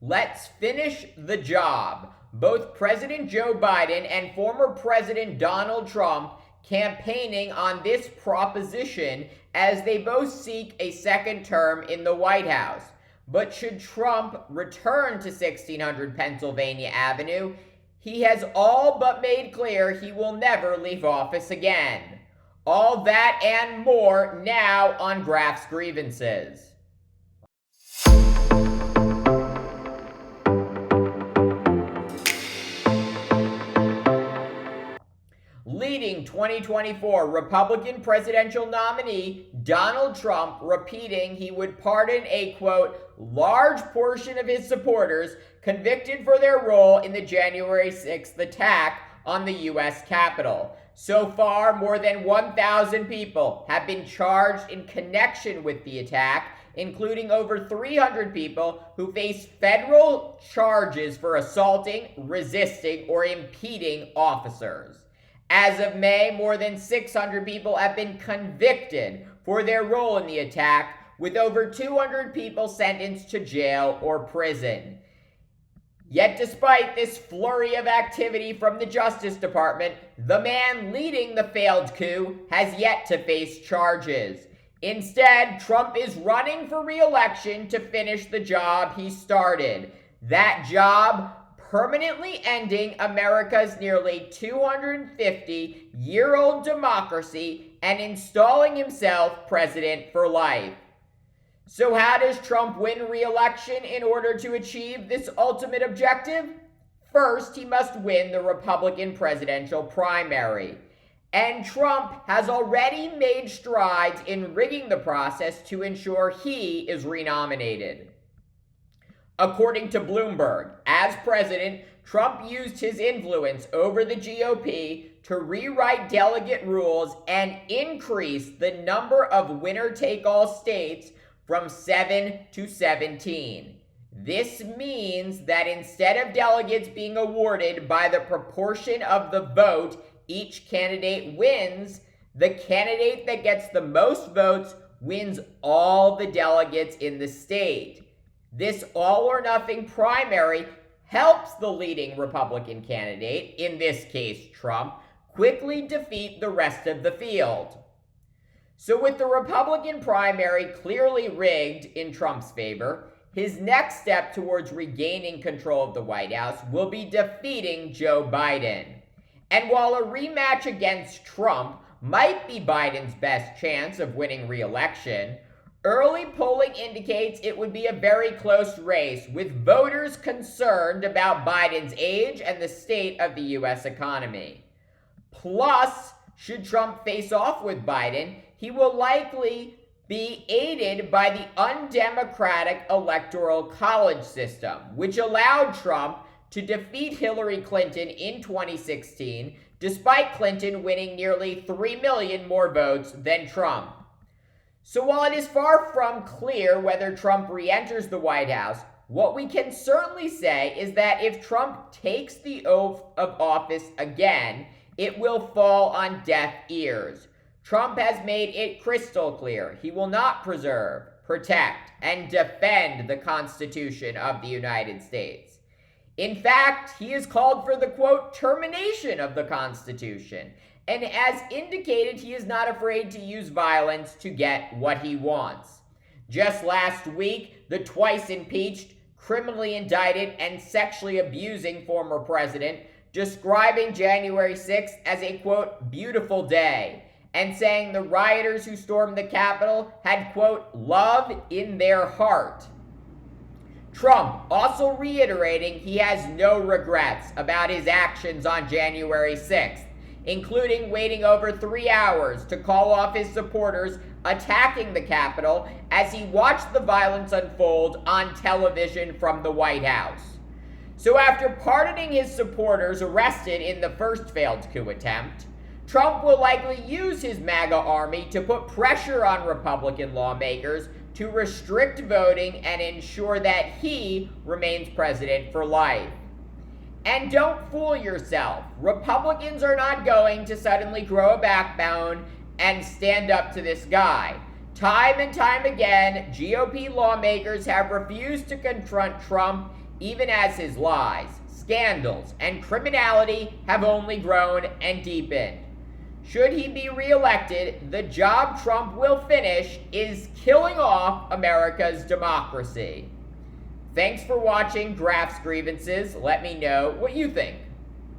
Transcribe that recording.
Let's finish the job. Both President Joe Biden and former President Donald Trump campaigning on this proposition as they both seek a second term in the White House. But should Trump return to 1600 Pennsylvania Avenue, he has all but made clear he will never leave office again. All that and more now on Graf's Grievances. Leading 2024 Republican presidential nominee Donald Trump repeating he would pardon a, quote, large portion of his supporters convicted for their role in the January 6th attack on the U.S. Capitol. So far, more than 1,000 people have been charged in connection with the attack, including over 300 people who face federal charges for assaulting, resisting, or impeding officers. As of May, more than 600 people have been convicted for their role in the attack, with over 200 people sentenced to jail or prison. Yet despite this flurry of activity from the Justice Department, the man leading the failed coup has yet to face charges. Instead, Trump is running for re-election to finish the job he started. That job, permanently ending America's nearly 250-year-old democracy and installing himself president for life. So how does Trump win re-election in order to achieve this ultimate objective? First, he must win the Republican presidential primary. And Trump has already made strides in rigging the process to ensure he is renominated. According to Bloomberg, as president, Trump used his influence over the GOP to rewrite delegate rules and increase the number of winner-take-all states from 7 to 17. This means that instead of delegates being awarded by the proportion of the vote each candidate wins, the candidate that gets the most votes wins all the delegates in the state. This all-or-nothing primary helps the leading Republican candidate, in this case Trump, quickly defeat the rest of the field. So with the Republican primary clearly rigged in Trump's favor, his next step towards regaining control of the White House will be defeating Joe Biden. And while a rematch against Trump might be Biden's best chance of winning re-election, early polling indicates it would be a very close race, with voters concerned about Biden's age and the state of the U.S. economy. Plus, should Trump face off with Biden, he will likely be aided by the undemocratic Electoral College system, which allowed Trump to defeat Hillary Clinton in 2016, despite Clinton winning nearly 3 million more votes than Trump. So while it is far from clear whether Trump re-enters the White House, what we can certainly say is that if Trump takes the oath of office again, it will fall on deaf ears. Trump has made it crystal clear he will not preserve, protect, and defend the Constitution of the United States. In fact, he has called for the, quote, termination of the Constitution, and as indicated, he is not afraid to use violence to get what he wants. Just last week, the twice impeached, criminally indicted, and sexually abusing former president describing January 6th as a, quote, beautiful day, and saying the rioters who stormed the Capitol had, quote, love in their heart. Trump also reiterating he has no regrets about his actions on January 6th, including waiting over 3 hours to call off his supporters attacking the Capitol as he watched the violence unfold on television from the White House. So after pardoning his supporters arrested in the first failed coup attempt, Trump will likely use his MAGA army to put pressure on Republican lawmakers to restrict voting and ensure that he remains president for life. And don't fool yourself. Republicans are not going to suddenly grow a backbone and stand up to this guy. Time and time again, GOP lawmakers have refused to confront Trump even as his lies, scandals, and criminality have only grown and deepened. Should he be reelected, the job Trump will finish is killing off America's democracy. Thanks for watching Graph's Grievances. Let me know what you think.